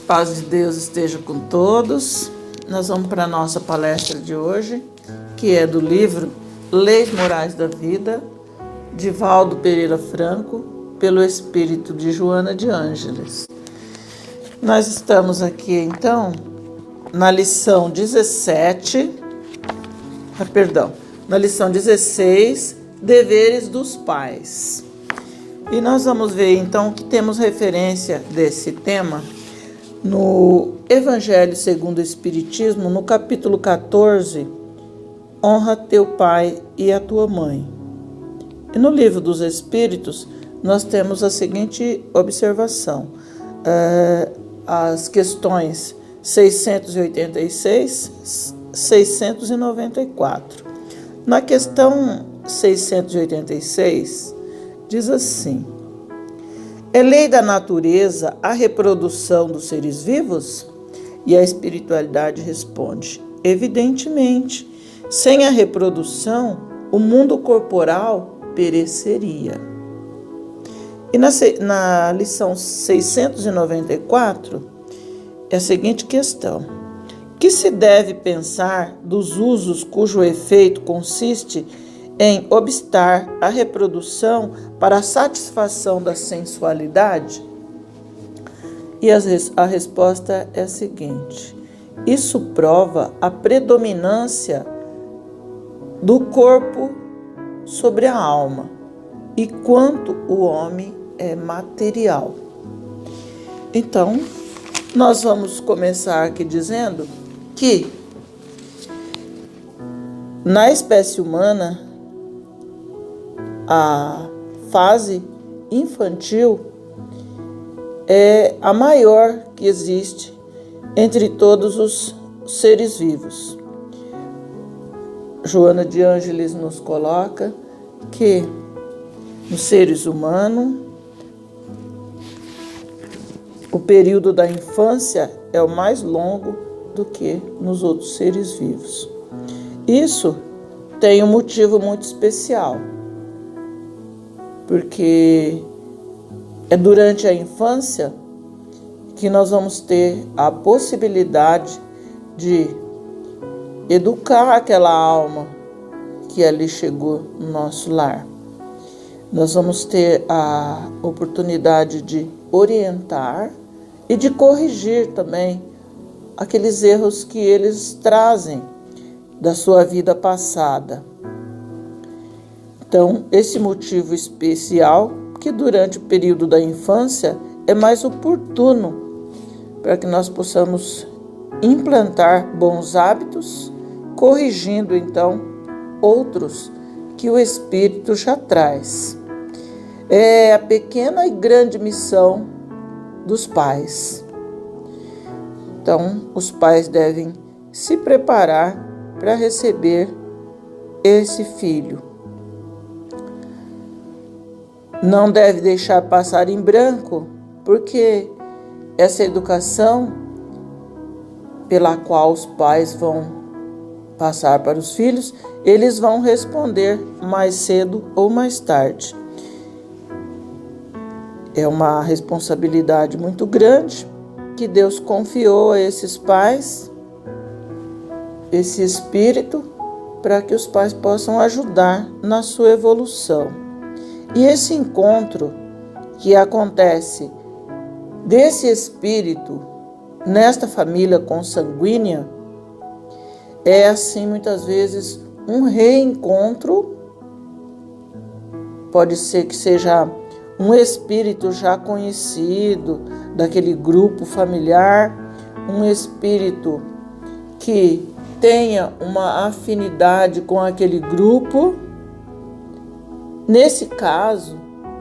Paz de Deus esteja com todos. Nós vamos para a nossa palestra de hoje, que é do livro Leis Morais da Vida, de Valdo Pereira Franco, pelo espírito de Joana de Ângeles. Nós estamos aqui, então, na lição 16, Deveres dos Pais. E nós vamos ver, então, que temos referência desse tema no Evangelho segundo o Espiritismo, no capítulo 14, Honra teu pai e a tua mãe. E no Livro dos Espíritos, nós temos a seguinte observação. As questões 686, 694. Na questão 686, diz assim: é lei da natureza a reprodução dos seres vivos? E a espiritualidade responde: evidentemente, sem a reprodução, o mundo corporal pereceria. E na lição 694, é a seguinte questão: que se deve pensar dos usos cujo efeito consiste em obstar a reprodução para a satisfação da sensualidade? E a resposta é a seguinte: isso prova a predominância do corpo sobre a alma e quanto o homem é material. Então, nós vamos começar aqui dizendo que na espécie humana, a fase infantil é a maior que existe entre todos os seres vivos. Joana de Ângeles nos coloca que nos seres humanos, o período da infância é o mais longo do que nos outros seres vivos. Isso tem um motivo muito especial, porque é durante a infância que nós vamos ter a possibilidade de educar aquela alma que ali chegou no nosso lar. Nós vamos ter a oportunidade de orientar e de corrigir também aqueles erros que eles trazem da sua vida passada. Então, esse motivo especial, que durante o período da infância é mais oportuno para que nós possamos implantar bons hábitos, corrigindo então outros que o Espírito já traz. É a pequena e grande missão dos pais. Então, os pais devem se preparar para receber esse filho. Não deve deixar passar em branco, porque essa educação pela qual os pais vão passar para os filhos, eles vão responder mais cedo ou mais tarde. É uma responsabilidade muito grande que Deus confiou a esses pais, esse espírito, para que os pais possam ajudar na sua evolução. E esse encontro que acontece desse espírito nesta família consanguínea é, assim, muitas vezes um reencontro. Pode ser que seja um espírito já conhecido daquele grupo familiar, um espírito que tenha uma afinidade com aquele grupo. Nesse caso,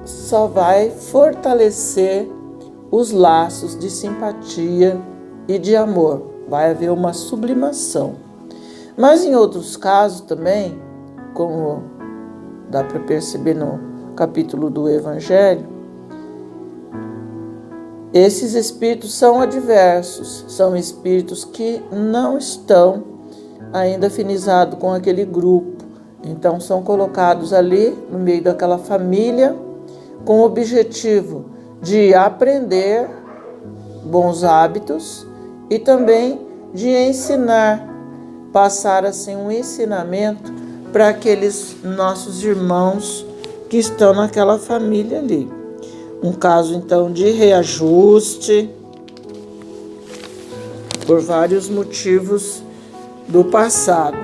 só vai fortalecer os laços de simpatia e de amor. Vai haver uma sublimação. Mas em outros casos também, como dá para perceber no capítulo do Evangelho, esses espíritos são adversos, são espíritos que não estão ainda afinizados com aquele grupo. Então são colocados ali no meio daquela família com o objetivo de aprender bons hábitos e também de ensinar, passar assim um ensinamento para aqueles nossos irmãos que estão naquela família ali. Um caso então de reajuste por vários motivos do passado.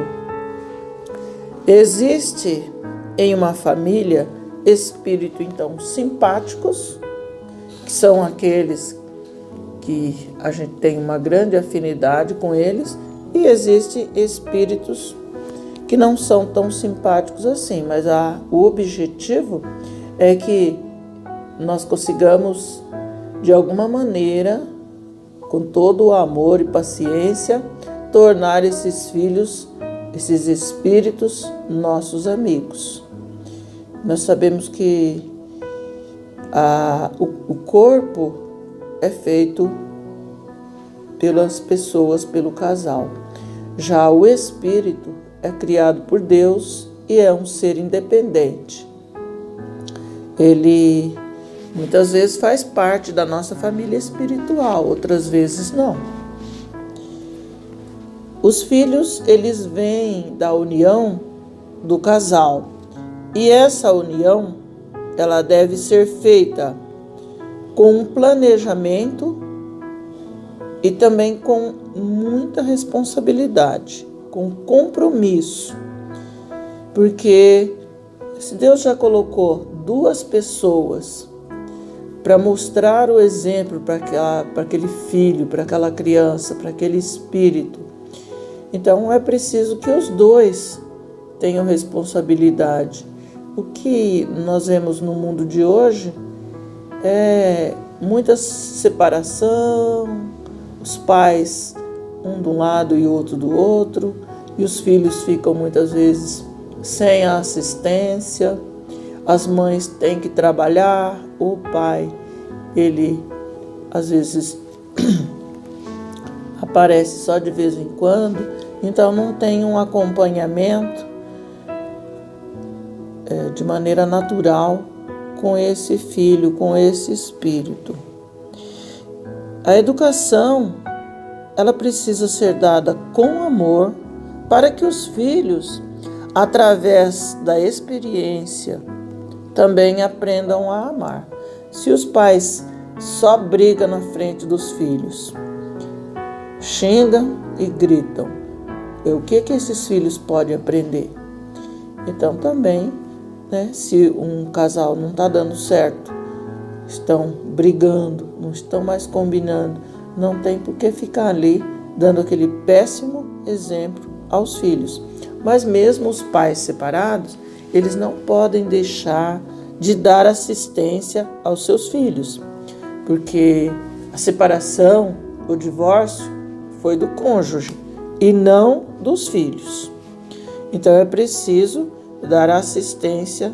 Existe em uma família espíritos então simpáticos, que são aqueles que a gente tem uma grande afinidade com eles, e existem espíritos que não são tão simpáticos assim, mas o objetivo é que nós consigamos, de alguma maneira, com todo o amor e paciência, tornar esses filhos, esses espíritos, nossos amigos. Nós sabemos que o corpo é feito pelas pessoas, pelo casal. Já o espírito é criado por Deus e é um ser independente. Ele muitas vezes faz parte da nossa família espiritual, outras vezes não. Os filhos, eles vêm da união do casal. E essa união, ela deve ser feita com um planejamento e também com muita responsabilidade, com compromisso. Porque se Deus já colocou duas pessoas para mostrar o exemplo para aquele filho, para aquela criança, para aquele espírito, então é preciso que os dois tenham responsabilidade. O que nós vemos no mundo de hoje é muita separação, os pais um de um lado e outro do outro, e os filhos ficam muitas vezes sem a assistência, as mães têm que trabalhar, o pai, ele às vezes aparece só de vez em quando, então não tem um acompanhamento de maneira natural com esse filho, com esse espírito. A educação, ela precisa ser dada com amor para que os filhos, através da experiência, também aprendam a amar. Se os pais só brigam na frente dos filhos, xingam e gritam, o que esses filhos podem aprender? Então também, se um casal não está dando certo, estão brigando, não estão mais combinando, não tem por que ficar ali dando aquele péssimo exemplo aos filhos. Mas mesmo os pais separados, eles não podem deixar de dar assistência aos seus filhos, porque a separação, o divórcio, foi do cônjuge e não dos filhos. Então é preciso dar assistência,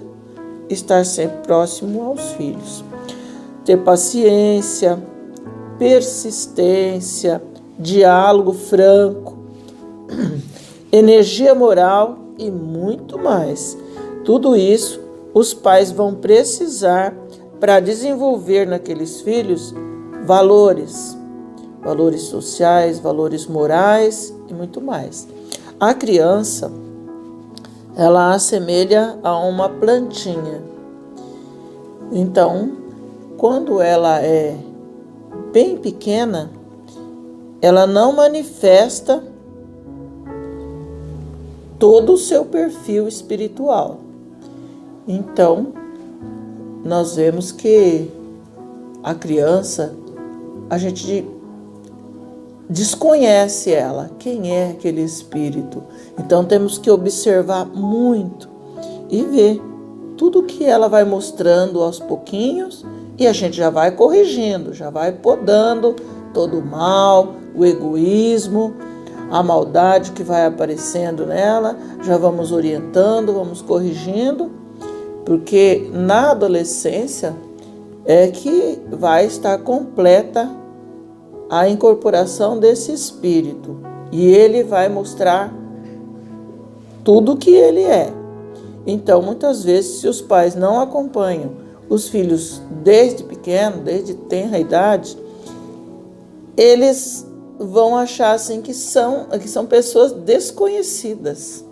estar sempre próximo aos filhos. Ter paciência, persistência, diálogo franco, energia moral e muito mais. Tudo isso os pais vão precisar para desenvolver naqueles filhos valores sociais, valores morais e muito mais. A criança, ela assemelha a uma plantinha. Então, quando ela é bem pequena, ela não manifesta todo o seu perfil espiritual. Então, nós vemos que a criança, a gente desconhece ela, quem é aquele espírito. Então, temos que observar muito e ver tudo que ela vai mostrando aos pouquinhos, e a gente já vai corrigindo, já vai podando todo o mal, o egoísmo, a maldade que vai aparecendo nela, já vamos orientando, vamos corrigindo, porque na adolescência é que vai estar completa a incorporação desse espírito, e ele vai mostrar tudo o que ele é. Então, muitas vezes, se os pais não acompanham os filhos desde pequeno, desde tenra idade, eles vão achar assim que são pessoas desconhecidas.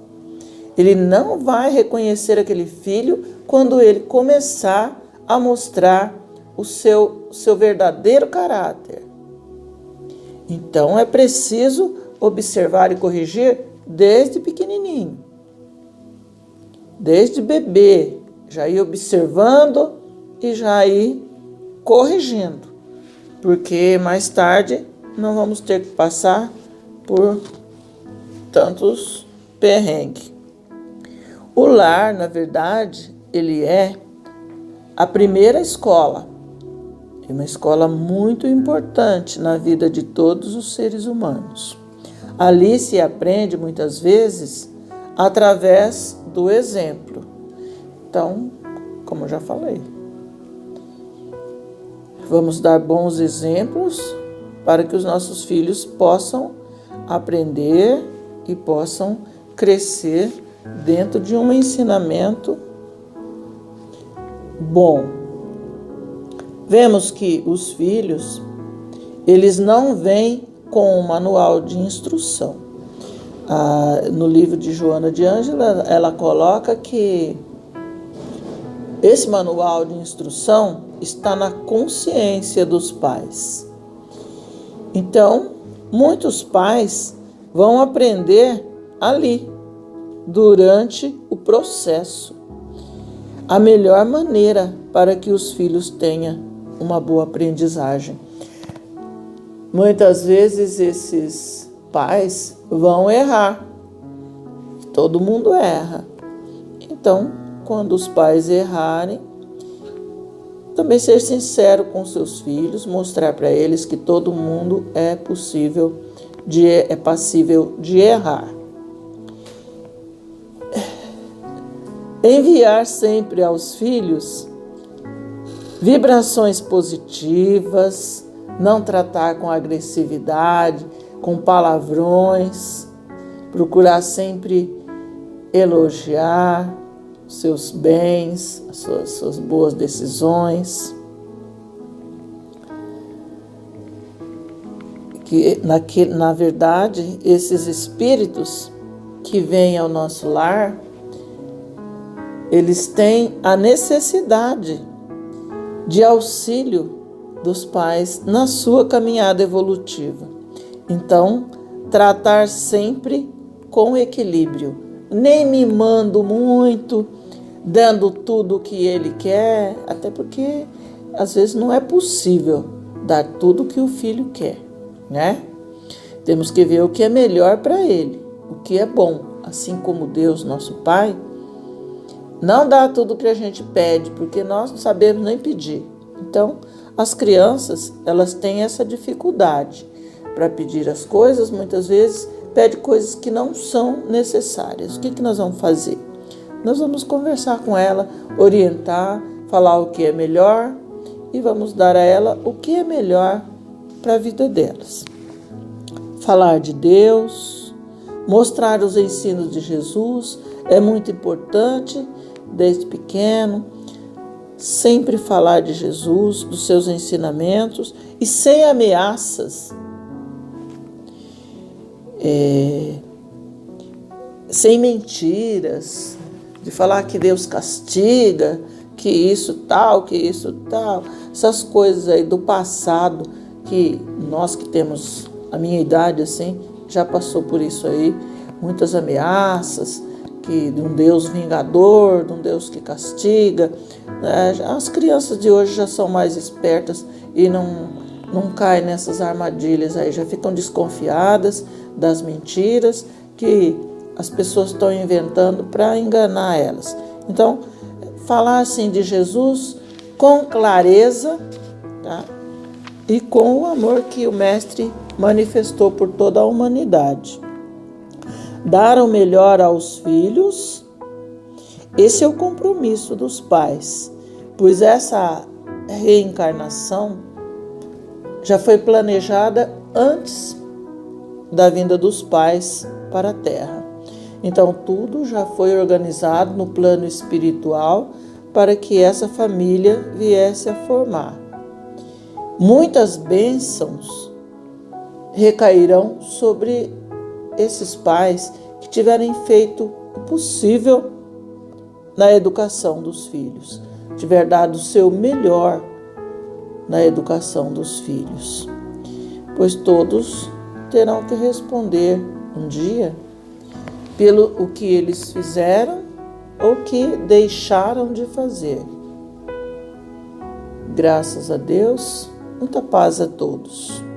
Ele não vai reconhecer aquele filho quando ele começar a mostrar o seu verdadeiro caráter. Então é preciso observar e corrigir desde pequenininho, desde bebê, já ir observando e já ir corrigindo, porque mais tarde não vamos ter que passar por tantos perrengues. O lar, na verdade, ele é a primeira escola, é uma escola muito importante na vida de todos os seres humanos. Ali se aprende muitas vezes através do exemplo. Então, como eu já falei, vamos dar bons exemplos para que os nossos filhos possam aprender e possam crescer dentro de um ensinamento bom. Vemos que os filhos, eles não vêm com um manual de instrução. No livro de Joana de Ângela, ela coloca que esse manual de instrução está na consciência dos pais. Então, muitos pais vão aprender ali, durante o processo, a melhor maneira para que os filhos tenham uma boa aprendizagem. Muitas vezes esses pais vão errar. Todo mundo erra. Então, quando os pais errarem, também ser sincero com seus filhos, mostrar para eles que todo mundo é passível de errar. Enviar sempre aos filhos vibrações positivas, não tratar com agressividade, com palavrões, procurar sempre elogiar seus bens, suas boas decisões. Que, na verdade, esses espíritos que vêm ao nosso lar, eles têm a necessidade de auxílio dos pais na sua caminhada evolutiva. Então, tratar sempre com equilíbrio, nem mimando muito, dando tudo o que ele quer, até porque às vezes não é possível dar tudo o que o filho quer, né? Temos que ver o que é melhor para ele, o que é bom, assim como Deus, nosso Pai, não dá tudo o que a gente pede, porque nós não sabemos nem pedir. Então, as crianças, elas têm essa dificuldade para pedir as coisas, muitas vezes pede coisas que não são necessárias. O que nós vamos fazer? Nós vamos conversar com ela, orientar, falar o que é melhor e vamos dar a ela o que é melhor para a vida delas. Falar de Deus, mostrar os ensinos de Jesus é muito importante desde pequeno. Sempre falar de Jesus, dos seus ensinamentos e sem ameaças, sem mentiras, de falar que Deus castiga, que isso tal, essas coisas aí do passado, que nós que temos a minha idade assim, já passou por isso aí, muitas ameaças, de um Deus vingador, de um Deus que castiga. As crianças de hoje já são mais espertas e não caem nessas armadilhas aí, já ficam desconfiadas das mentiras que as pessoas estão inventando para enganar elas. Então, falar assim de Jesus com clareza, tá? E com o amor que o Mestre manifestou por toda a humanidade. Dar o melhor aos filhos, esse é o compromisso dos pais, pois essa reencarnação já foi planejada antes da vinda dos pais para a Terra. Então, tudo já foi organizado no plano espiritual para que essa família viesse a formar. Muitas bênçãos recairão sobre esses pais que tiverem feito o possível na educação dos filhos, tiver dado o seu melhor na educação dos filhos, pois todos terão que responder um dia pelo o que eles fizeram ou que deixaram de fazer. Graças a Deus, muita paz a todos.